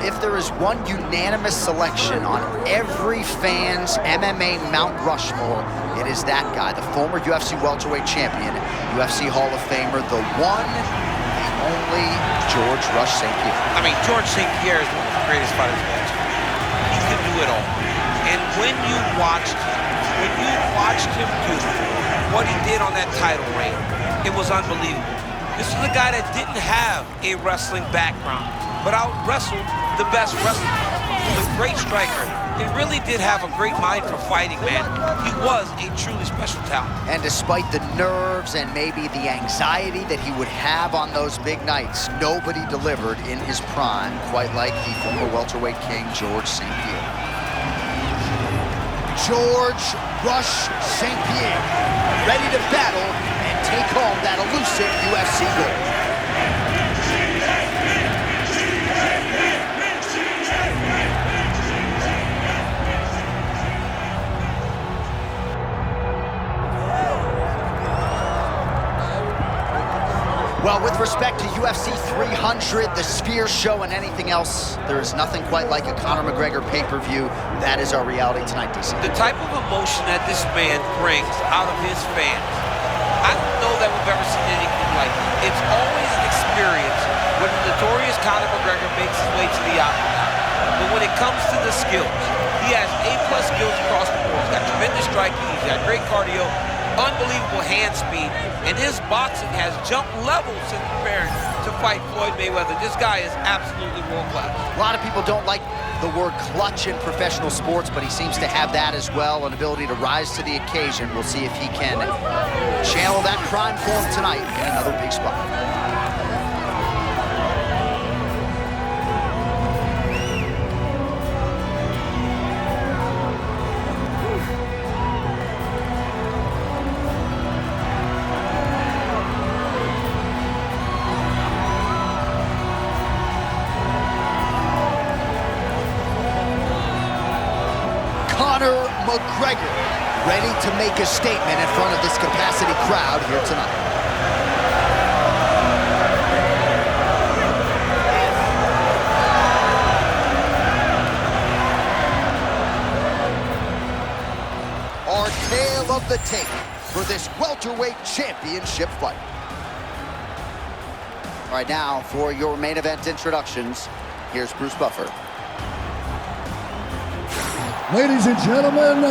if there is one unanimous selection on every fan's MMA Mount Rushmore, it is that guy, the former UFC welterweight champion, UFC Hall of Famer, the one, the only George Rush St. Pierre. I mean, George St. Pierre is one of the greatest fighters of all time. He could do it all. And when you watched him do what he did on that title reign, it was unbelievable. This is a guy that didn't have a wrestling background, but out-wrestled the best wrestler. He was a great striker. He really did have a great mind for fighting, man. He was a truly special talent. And despite the nerves and maybe the anxiety that he would have on those big nights, nobody delivered in his prime quite like the former welterweight king, George St. Pierre. George Rush St. Pierre, ready to battle and take home that elusive UFC gold. Well, with respect to UFC 300, the Sphere Show, and anything else, there is nothing quite like a Conor McGregor pay-per-view. That is our reality tonight, DC. The type of emotion that this man brings out of his fans, I don't know that we've ever seen anything like it. It's always an experience when the notorious Conor McGregor makes his way to the octagon. But when it comes to the skills, he has A+ skills across the board. He's got tremendous striking, he's got great cardio, unbelievable hand speed, and his boxing has jumped levels since preparing to fight Floyd Mayweather. This guy is absolutely world-class. A lot of people don't like the word clutch in professional sports, but he seems to have that as well, an ability to rise to the occasion. We'll see if he can channel that prime form tonight in another big spot. Conor McGregor, ready to make a statement in front of this capacity crowd here tonight. Our tale of the tape for this welterweight championship fight. All right, now for your main event introductions, here's Bruce Buffer. Ladies and gentlemen,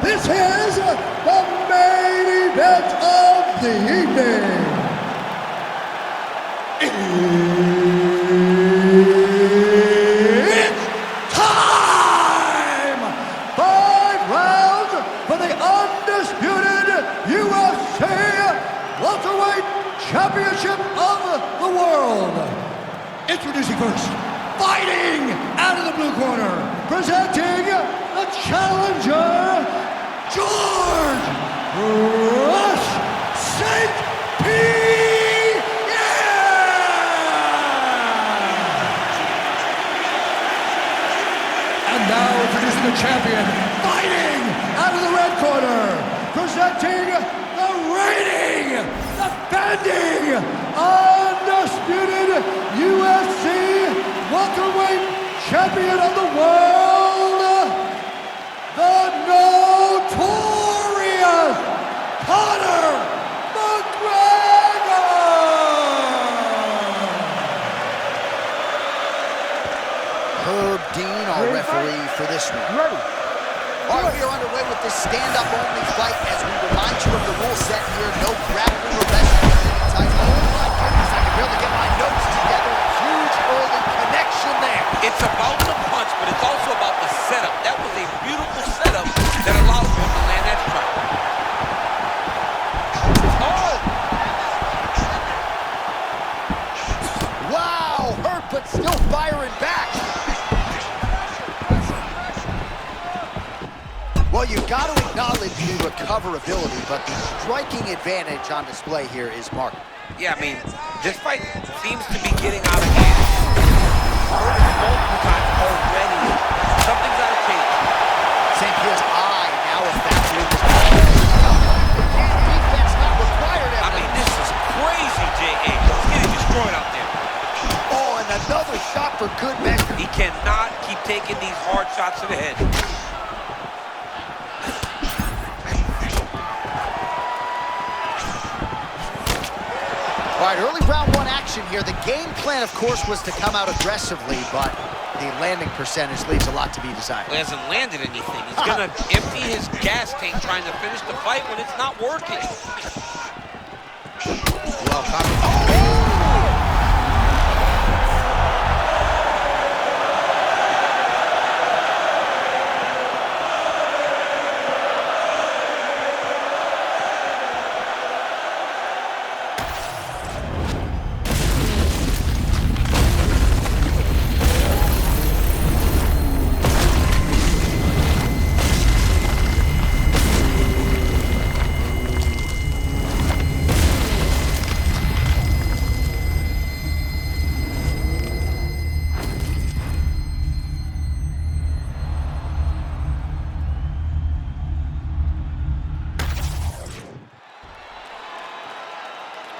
this is the main event of the evening. It's time! 5 rounds for the undisputed UFC welterweight championship of the world. Introducing first, fighting out of the blue corner, presenting the challenger, George Rush St. Pierre! And now introducing the champion, fighting out of the red corner, presenting the reigning, defending, undisputed UFC welterweight champion of the world, the notorious Conor McGregor! Herb Dean, our referee for this one. Ready. All right, we are underway with this stand-up-only fight as we remind you of the rule set here. No grappling or wrestling at any time. Oh my goodness, I can barely get my notes together. A huge early connection there. It's about the punch, but it's also about the setup. That was a beautiful setup that allowed him to land that strike. Oh! Wow, hurt but still firing back. Well, you've got to acknowledge the recoverability, but the striking advantage on display here is marked. Yeah, I mean, this fight seems to be getting out of hand. Multiple times already. Something's got to change. St. Pierre's eye now a factor in this ball. Defense not required. I mean, this is crazy, J.A. He's getting destroyed out there. Oh, and another shot for good measure. He cannot keep taking these hard shots to the head. All right, early round one action here. The game plan, of course, was to come out aggressively, but the landing percentage leaves a lot to be desired. He hasn't landed anything. He's going to empty his gas tank trying to finish the fight when it's not working. Well, Conor.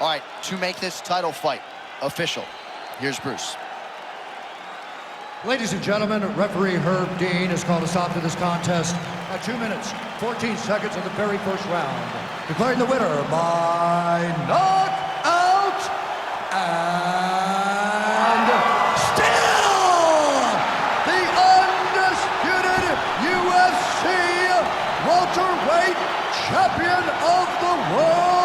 All right, to make this title fight official, here's Bruce. Ladies and gentlemen, referee Herb Dean has called a stop to this contest at 2 minutes, 14 seconds of the very first round, declaring the winner by knockout and still the undisputed UFC welterweight champion of the world,